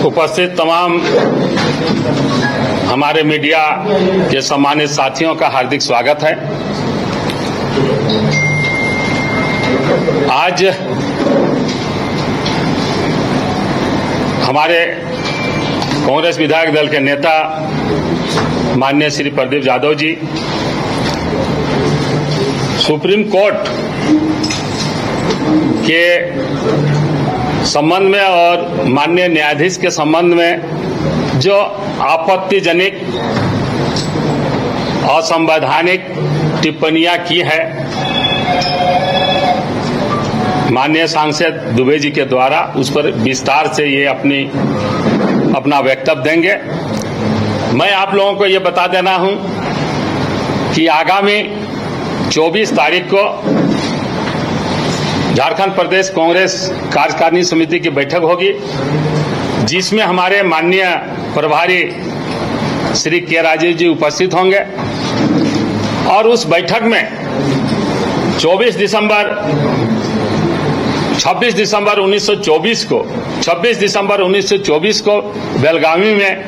उपस्थित तमाम हमारे मीडिया के सम्मानित साथियों का हार्दिक स्वागत है। आज हमारे कांग्रेस विधायक दल के नेता माननीय श्री प्रदीप यादव जी सुप्रीम कोर्ट के संबंध में और माननीय न्यायाधीश के संबंध में जो आपत्तिजनक असंवैधानिक टिप्पणियां की है माननीय सांसद दुबे जी के द्वारा, उस पर विस्तार से ये अपना वक्तव्य देंगे। मैं आप लोगों को ये बता देना हूं कि आगामी 24 तारीख को झारखंड प्रदेश कांग्रेस कार्यकारिणी समिति की बैठक होगी, जिसमें हमारे माननीय प्रभारी श्री के राजीव जी उपस्थित होंगे और उस बैठक में 26 दिसंबर 1924 को बेलगावी में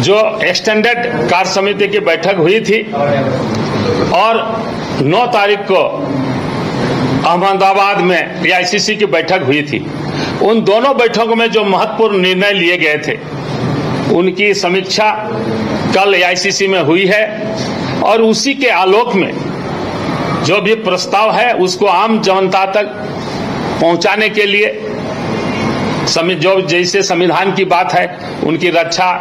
जो एक्सटेंडेड कार्य समिति की बैठक हुई थी और 9 तारीख को अहमदाबाद में एआईसीसी की बैठक हुई थी। उन दोनों बैठकों में जो महत्वपूर्ण निर्णय लिए गए थे उनकी समीक्षा कल एआईसीसी में हुई है और उसी के आलोक में जो भी प्रस्ताव है उसको आम जनता तक पहुंचाने के लिए जो जैसे संविधान की बात है उनकी रक्षा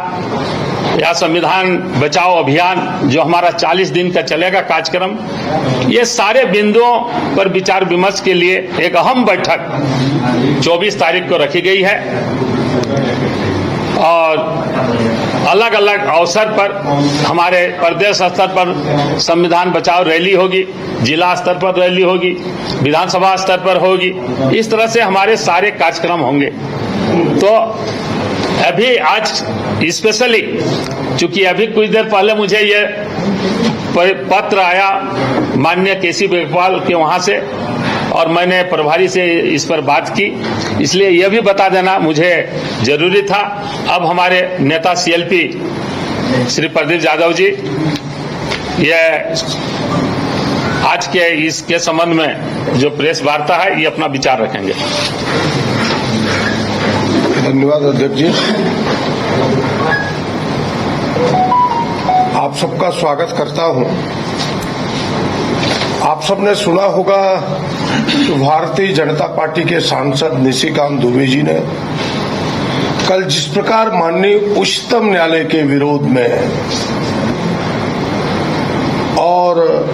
या संविधान बचाओ अभियान जो हमारा 40 दिन का चलेगा कार्यक्रम, ये सारे बिंदुओं पर विचार विमर्श के लिए एक अहम बैठक 24 तारीख को रखी गई है और अलग अलग अवसर पर हमारे प्रदेश स्तर पर संविधान बचाओ रैली होगी, जिला स्तर पर रैली होगी, विधानसभा स्तर पर होगी। इस तरह से हमारे सारे कार्यक्रम होंगे। तो अभी आज स्पेशली चूंकि अभी कुछ देर पहले मुझे ये पत्र आया माननीय केसी बेगपाल के वहां से और मैंने प्रभारी से इस पर बात की, इसलिए यह भी बता देना मुझे जरूरी था। अब हमारे नेता सीएलपी श्री प्रदीप यादव जी ये आज के इसके संबंध में जो प्रेस वार्ता है ये अपना विचार रखेंगे। धन्यवाद अध्यक्ष जी। आप सबका स्वागत करता हूं। आप सबने सुना होगा कि भारतीय जनता पार्टी के सांसद निशिकांत दुबे जी ने कल जिस प्रकार माननीय उच्चतम न्यायालय के विरोध में और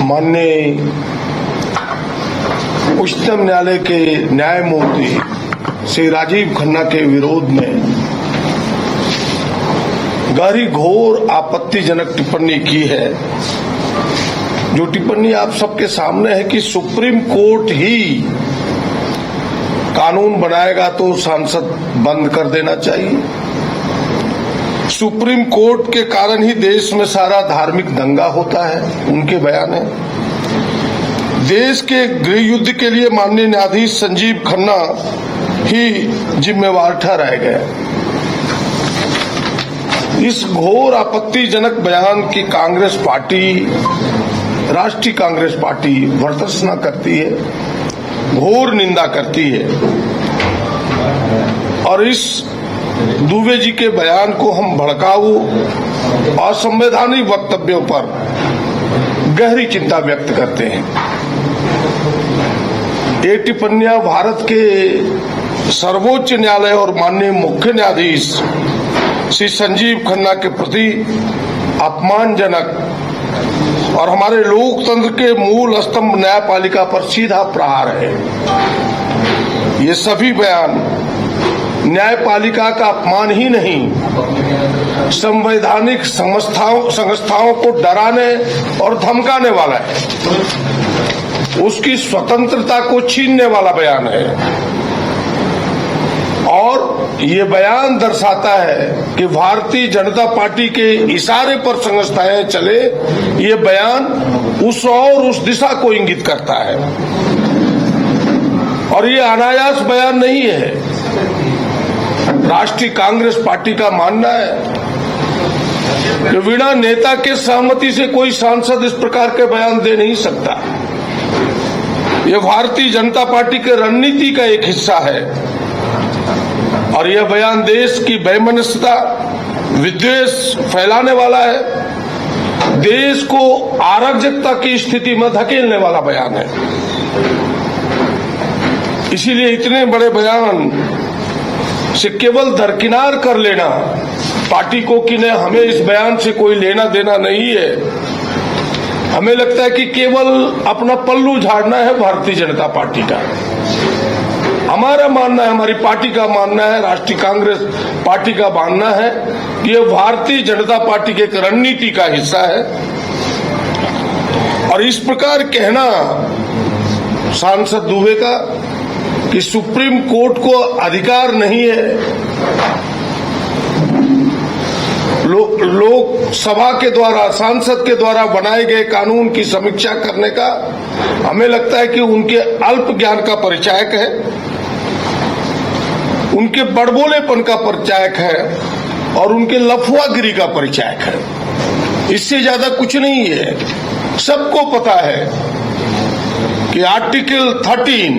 माननीय उच्चतम न्यायालय के न्यायमूर्ति श्री राजीव खन्ना के विरोध में गहरी घोर आपत्तिजनक टिप्पणी की है, जो टिप्पणी आप सबके सामने है कि सुप्रीम कोर्ट ही कानून बनाएगा तो सांसद बंद कर देना चाहिए। सुप्रीम कोर्ट के कारण ही देश में सारा धार्मिक दंगा होता है, उनके बयान है। देश के गृह युद्ध के लिए माननीय न्यायाधीश संजीव खन्ना ही जिम्मेवार ठहराए गए। इस घोर आपत्तिजनक बयान की कांग्रेस पार्टी, राष्ट्रीय कांग्रेस पार्टी भर्त्सना करती है, घोर निंदा करती है और इस दुबे जी के बयान को हम भड़काऊ असंवैधानिक वक्तव्यों पर गहरी चिंता व्यक्त करते हैं। ये टिप्पणियां भारत के सर्वोच्च न्यायालय और माननीय मुख्य न्यायाधीश श्री संजीव खन्ना के प्रति अपमानजनक और हमारे लोकतंत्र के मूल स्तंभ न्यायपालिका पर सीधा प्रहार है। ये सभी बयान न्यायपालिका का अपमान ही नहीं, संवैधानिक संस्थाओं को डराने और धमकाने वाला है, उसकी स्वतंत्रता को छीनने वाला बयान है। और ये बयान दर्शाता है कि भारतीय जनता पार्टी के इशारे पर संस्थाएं चले, ये बयान उस दिशा को इंगित करता है। और ये अनायास बयान नहीं है। राष्ट्रीय कांग्रेस पार्टी का मानना है कि बिना नेता के सहमति से कोई सांसद इस प्रकार के बयान दे नहीं सकता। यह भारतीय जनता पार्टी के रणनीति का एक हिस्सा है और यह बयान देश की वैमनस्यता, विद्वेष फैलाने वाला है, देश को अराजकता की स्थिति में धकेलने वाला बयान है। इसीलिए इतने बड़े बयान से केवल दरकिनार कर लेना पार्टी को कि नहीं, हमें इस बयान से कोई लेना देना नहीं है, हमें लगता है कि केवल अपना पल्लू झाड़ना है भारतीय जनता पार्टी का। हमारा मानना है, हमारी पार्टी का मानना है, राष्ट्रीय कांग्रेस पार्टी का मानना है कि यह भारतीय जनता पार्टी के एक रणनीति का हिस्सा है। और इस प्रकार कहना सांसद दुबे का कि सुप्रीम कोर्ट को अधिकार नहीं है लोकसभा के द्वारा, सांसद के द्वारा बनाए गए कानून की समीक्षा करने का, हमें लगता है कि उनके अल्प ज्ञान का परिचायक है, उनके बड़बोलेपन का परिचायक है और उनके लफुआगिरी का परिचायक है। इससे ज्यादा कुछ नहीं है। सबको पता है कि आर्टिकल 13,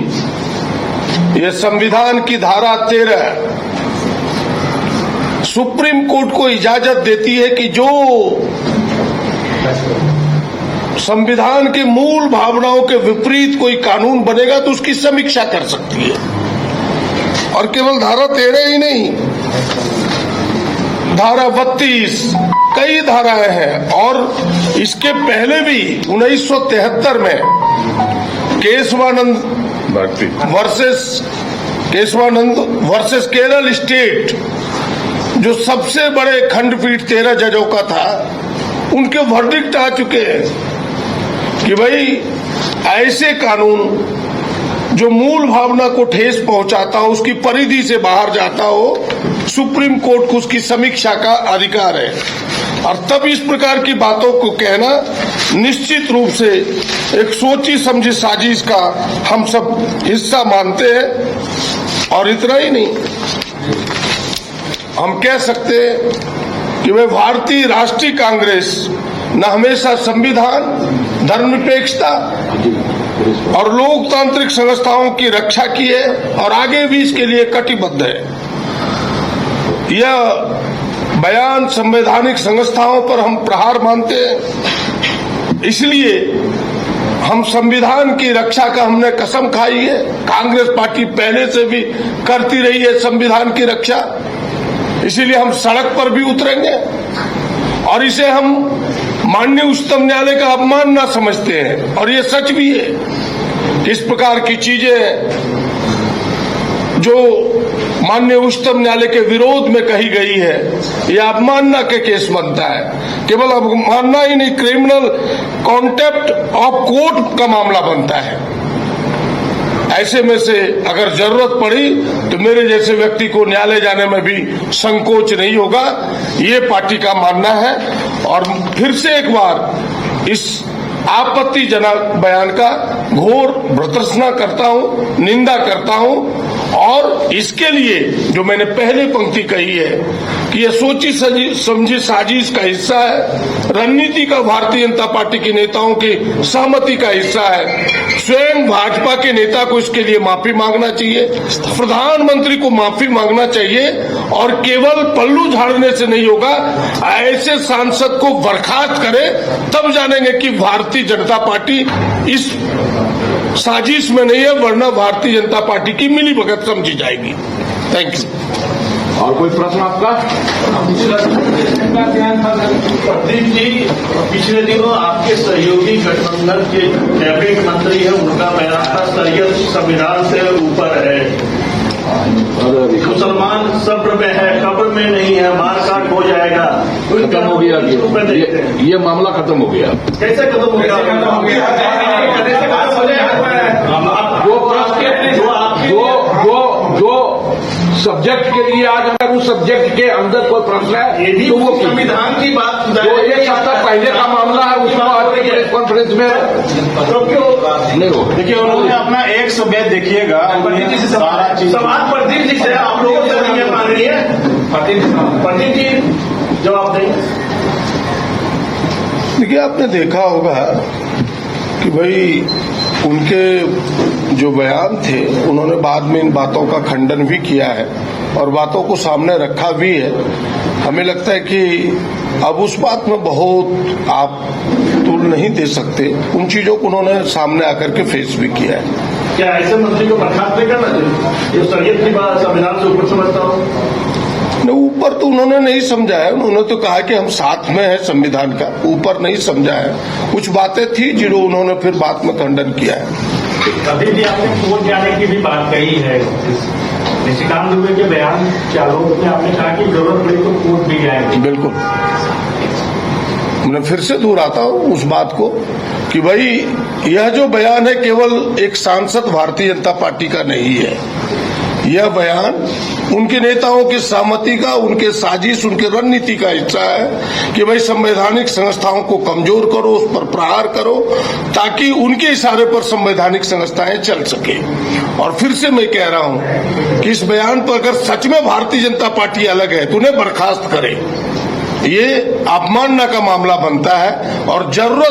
यह संविधान की धारा 13 सुप्रीम कोर्ट को इजाजत देती है कि जो संविधान के मूल भावनाओं के विपरीत कोई कानून बनेगा तो उसकी समीक्षा कर सकती है। और केवल धारा 13 ही नहीं, धारा 32, कई धाराएं हैं। और इसके पहले भी 1973 में केशवानंद वर्सेस केरल स्टेट, जो सबसे बड़े खंडपीठ 13 जजों का था, उनके वर्डिक्ट आ चुके हैं कि भाई ऐसे कानून जो मूल भावना को ठेस पहुंचाता हो, उसकी परिधि से बाहर जाता हो, सुप्रीम कोर्ट को उसकी समीक्षा का अधिकार है। और तब इस प्रकार की बातों को कहना निश्चित रूप से एक सोची समझी साजिश का हम सब हिस्सा मानते हैं। और इतना ही नहीं, हम कह सकते हैं कि वह भारतीय राष्ट्रीय कांग्रेस न हमेशा संविधान, धर्मनिरपेक्षता और लोकतांत्रिक संस्थाओं की रक्षा की है और आगे भी इसके लिए कटिबद्ध है। यह बयान संवैधानिक संस्थाओं पर हम प्रहार मानते हैं, इसलिए हम संविधान की रक्षा का हमने कसम खाई है। कांग्रेस पार्टी पहले से भी करती रही है संविधान की रक्षा, इसीलिए हम सड़क पर भी उतरेंगे। और इसे हम माननीय उच्चतम न्यायालय का अपमान न समझते हैं, और ये सच भी है। इस प्रकार की चीजें जो माननीय उच्चतम न्यायालय के विरोध में कही गई है, यह अवमानना के केस बनता है। केवल अवमानना ही नहीं, क्रिमिनल कॉन्टेम्प्ट ऑफ कोर्ट का मामला बनता है। ऐसे में से अगर जरूरत पड़ी तो मेरे जैसे व्यक्ति को न्यायालय जाने में भी संकोच नहीं होगा, ये पार्टी का मानना है। और फिर से एक बार इस आपत्तिजनक बयान का घोर भर्त्सना करता हूं, निंदा करता हूं। और इसके लिए जो मैंने पहले पंक्ति कही है कि यह सोची समझी साजिश का हिस्सा है, रणनीति का भारतीय जनता पार्टी के नेताओं की सहमति का हिस्सा है। स्वयं भाजपा के नेता को इसके लिए माफी मांगना चाहिए, प्रधानमंत्री को माफी मांगना चाहिए। और केवल पल्लू झाड़ने से नहीं होगा, ऐसे सांसद को बर्खास्त करे, तब जानेंगे कि भारतीय जनता पार्टी इस साजिश में नहीं है, वरना भारतीय जनता पार्टी की मिली भगत समझी जाएगी। Thank you. और कोई प्रश्न आपका? प्रदीप जी, पिछले दिनों आपके सहयोगी गठबंधन के कैबिनेट मंत्री है, उनका बयान था सैयद संविधान से ऊपर है, मुसलमान सब्र में है, कब्र में नहीं है, मार काट हो जाएगा। खत्म हो गया, ये मामला खत्म हो गया। कैसे खत्म हो गया? जो सब्जेक्ट सब्जेक्ट के लिए आज अगर उस सब्जेक्ट के अंदर कोई प्रश्न है यदि तो वो संविधान की बात जो एक सप्ताह पहले का मामला है उसको आज के प्रेस कॉन्फ्रेंस में तो क्यों नहीं हो। देखिए उन्होंने अपना एक सब्जेक्ट देखिएगा सारा चीज सवाल प्रदीप जी से आप लोगों से नहीं है माननीय प्रदीप जी जवाब दें। देखिए आपने देखा होगा कि भाई उनके जो बयान थे उन्होंने बाद में इन बातों का खंडन भी किया है और बातों को सामने रखा भी है। हमें लगता है कि अब उस बात में बहुत आप तूल नहीं दे सकते। उन चीजों को उन्होंने सामने आकर के फेस भी किया है। क्या ऐसे मंत्री को बर्खास्त नहीं करना चाहिए जो शरीयत की बात संविधान से ऊपर समझता हो? ऊपर तो उन्होंने नहीं समझा है। उन्होंने तो कहा कि हम साथ में है संविधान का, ऊपर नहीं समझा है। कुछ बातें थी जिन्होंने उन्होंने फिर बाद में खंडन किया है। कभी भी आपने कोर्ट जाने की भी बात कही है। निशिकांत दुबे के बयान के आलोक में आपने कहा कि जरूरत पड़ी तो कोर्ट भी जाएंगे। बिल्कुल, मैं फिर से दोहराता हूं उस बात को कि भाई यह जो बयान है केवल एक सांसद भारतीय जनता पार्टी का नहीं है। यह बयान उनके नेताओं की सहमति का, उनके साजिश, उनके रणनीति का हिस्सा है कि भाई संवैधानिक संस्थाओं को कमजोर करो, उस पर प्रहार करो ताकि उनके इशारे पर संवैधानिक संस्थाएं चल सके। और फिर से मैं कह रहा हूं कि इस बयान पर अगर सच में भारतीय जनता पार्टी अलग है तो उन्हें बर्खास्त करे। ये अपमानना का मामला बनता है और जरूरत